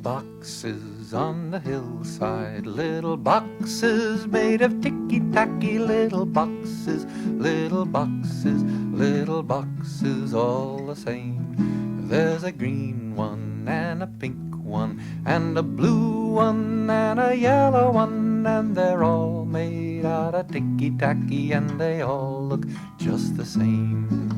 boxes on the hillside, little boxes made of ticky-tacky, little boxes, little boxes, little boxes all the same. There's a green one and a pink one and a blue one and a yellow one, and they're all made out of ticky-tacky, and they all look just the same.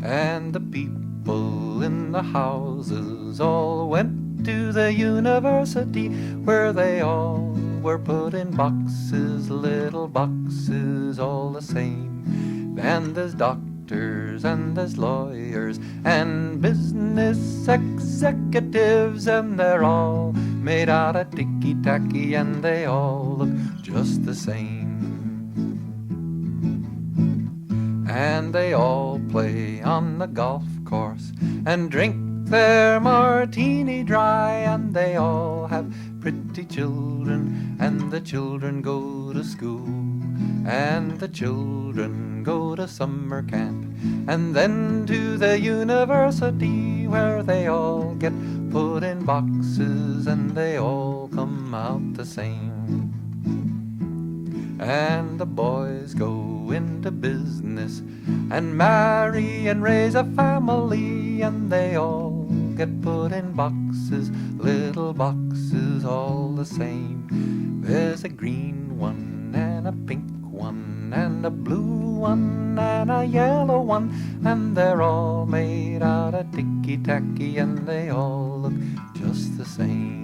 And the people in the houses all went to the university, where they all were put in boxes, little boxes all the same. And there's doctors and there's lawyers and business executives, and they're all made out of ticky-tacky, and they all look just the same. And they all play on the golf course and drink their martini dry, and they all have pretty children, and the children go to school, and the children go to summer camp, and then to the university, where they all get put in boxes, and they all come out the same. And the boys go into business and marry and raise a family, and they all get put in boxes, little boxes all the same. There's a green one and a pink one and a blue one and a yellow one, and they're all made out of ticky-tacky, and they all look just the same.